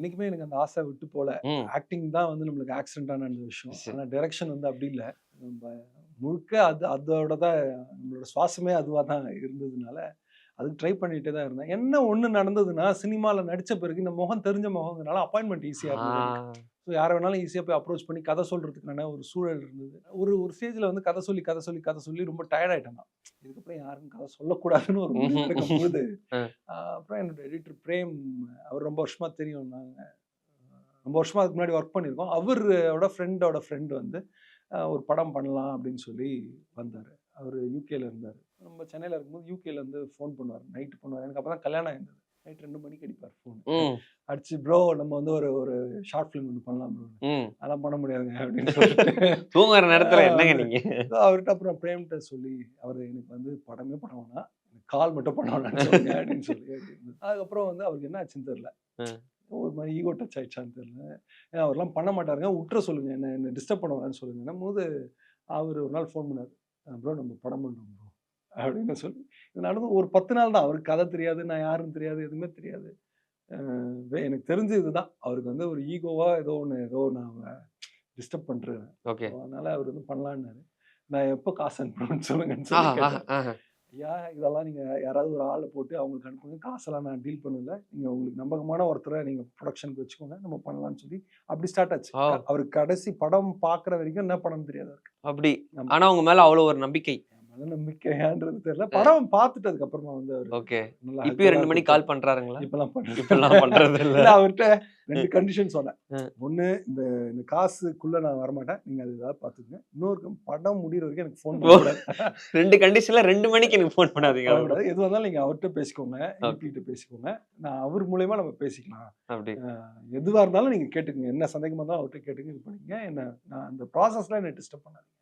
என்னைக்குமே எனக்கு அந்த ஆசை விட்டு போல. ம். ஆக்டிங் தான் வந்து நம்மளுக்கு ஆக்சிடென்ட்டா நடந்த விஷயம். சரி. ஆனா டைரக்ஷன் வந்து அப்படி இல்ல. நம்ப முழுக்க அதோட தான் நம்மளோட சுவாசமே அதுவா தான் இருந்ததுனால, அதுக்கு ட்ரை பண்ணிட்டே தான் இருந்தேன். என்ன ஒண்ணு நடந்ததுன்னா, சினிமால நடிச்ச பிறகு இந்த முகம் தெரிஞ்ச முகம்ங்கிறனால அப்பாயின்ட்மென்ட் ஈஸியா இருந்தது எனக்கு. ஆ. ஸோ யார வேணாலும் ஈஸியா போய் அப்ரோச் பண்ணி கதை சொல்றதுக்கான ஒரு சூழல் இருந்தது. ஒரு ஒரு ஸ்டேஜ்ல வந்து கதை சொல்லி ரொம்ப டயர்ட் ஆயிட்டேன் நான். இதுக்கப்புறம் யாருக்கும் கதை சொல்லக்கூடாதுன்னு ஒரு முடிவு ம்ஹ்ம். எடுக்கும்போது, அ. அப்புறம் என்னோட எடிட்டர் பிரேம் அவர் ரொம்ப வருஷமா தெரியும். நாங்க ரொம்ப வருஷமா அதுக்கு முன்னாடி ஒர்க் பண்ணியிருக்கோம். அவரோட ஃப்ரெண்டோட ஃப்ரெண்ட் வந்து ஒரு படம் பண்ணலாம் அப்படின்னு சொல்லி வந்தாரு. அவரு யுகேல இருந்தாரு. நம்ம சென்னையில இருக்கும்போது யுகேல இருந்து ஃபோன் பண்ணுவாரு. நைட் பண்ணுவாரு. எனக்கு அப்பதான் கல்யாணம் ஆயிருந்தது. நைட் 2 மணிக்கு அடிப்பாரு ஃபோன். ம். அடிச்சு ப்ரோ நம்ம வந்து ஒரு ஒரு ஷார்ட் ஃபிலிம் ஒண்ணு பண்ணலாம் ப்ரோ. ம். அதெல்லாம் பண்ண முடியாதுங்க அப்படின்னு சொல்லிட்டு தூங்குற நேரத்துல என்னங்க அவரு நீங்க? அவர்ட்ட அப்புறம் பிரேம்ட்ட சொல்லி, அவரு எனக்கு வந்து படமே பண்ண வேணாம். எனக்கு கால் மட்டும் பண்ண வேணாம்னு சொல்லுங்க அப்படின்னு சொல்லி அதுக்கப்புறம் வந்து அவருக்கு என்ன ஆச்சுன்னு தெரியல. அ. ஒரு மாரி ஈகோ டச் ஆயிடுச்சான்னு தெரியல. ஏன் அவர்லாம் பண்ண மாட்டாருங்க. உட்ற சொல்லுங்க. என்ன டிஸ்டர்ப் பண்ண வேணாம்னு சொல்லுங்கன்னும்போது, அவரு ஒரு நாள் ஃபோன் பண்ணாரு. ப்ரோ நம்ம படம் பண்றோம் ப்ரோ. அப்படின்னு சொல்லி. இது நடந்து ஒரு 10 நாள் தான். அவருக்கு கதை தெரியாது. நான் யாருன்னு தெரியாது. எதுவுமே தெரியாது. அ எனக்கு தெரிஞ்சது இதுதான். அவருக்கு வந்து ஒரு ஈகோவா ஏதோ நான் டிஸ்டர்ப் பண்றேன். ஓகே. அதனால அவரு வந்து பண்ணலான்னாரு. நான் எப்போ காசு அனுப்பணும்னு சொல்லுங்கன்னு சொல்லி ஆஹா, ஆஹா, கேட்டாரு. ஆஹா. ஐயா இதெல்லாம் நீங்க யாராவது ஒரு ஆள போட்டு அவங்களுக்கு அனுப்புங்க. காசெல்லாம் நான் டீல் பண்ணல. நீங்க உங்களுக்கு நம்பகமான ஒருத்தர நீங்க புரொடக்ஷனுக்கு வச்சுக்கோங்க. நம்ம பண்ணலாம்னு சொல்லி அப்படி ஸ்டார்ட் ஆச்சு. ஓ! அவருக்கு கடைசி படம் பார்க்குற வரைக்கும் என்ன படம்னு தெரியாது அவருக்கு. அப்படி. ஆமா. ஆனா உங்க மேல அவ்வளோ ஒரு நம்பிக்கை. என் மேல நம்பிக்கையான்றது தெரியல. அ. படம் பார்த்துட்டு அதுக்கப்புறமா வந்து அவரு ஓகே. நல்லா ஹக் இப்பயும் 2 எல்லாம் மணிக்கு குடுத்தாரு. கால் பண்றாருங்களா? இப்பலாம் பண்றது இப்பல்லாம் பண்றது இல்ல. இல்ல அவர்ட்ட 2 அ. கண்டிஷன் சொன்னேன். அ. 1 இந்த இந்த காசுக்குள்ள நான் வரமாட்டேன். நீங்க அது ஏதாவது பார்த்துக்கங்க. இன்னொரு படம் முடியிற வரைக்கும் எனக்கு ஃபோன் ஓ! பண்ணக்கூடாது. 2 கண்டிஷன்ல 2 மணிக்கு எனக்கு ஃபோன் பண்ணாதீங்க அவ்ளோ. பண்ணக்கூடாது. எதுவா இருந்தாலும் நீங்க அவர்ட்ட பேசிக்கோங்க. ஓகே. ஈபிட்ட பேசிக்கோங்க. நான் அவர் மூலியமா நம்ம பேசிக்கலாம். அப்படி. அ எதுவா இருந்தாலும் நீங்க கேட்டுக்கங்க. என்ன சந்தேகமா இருந்தாலும் அவர்ட்ட கேட்டுங்க. இது பண்ணிக்கங்க. நான் அந்த ப்ராசஸ்ல என்ன டிஸ்டர்ப் பண்ணாதீங்க.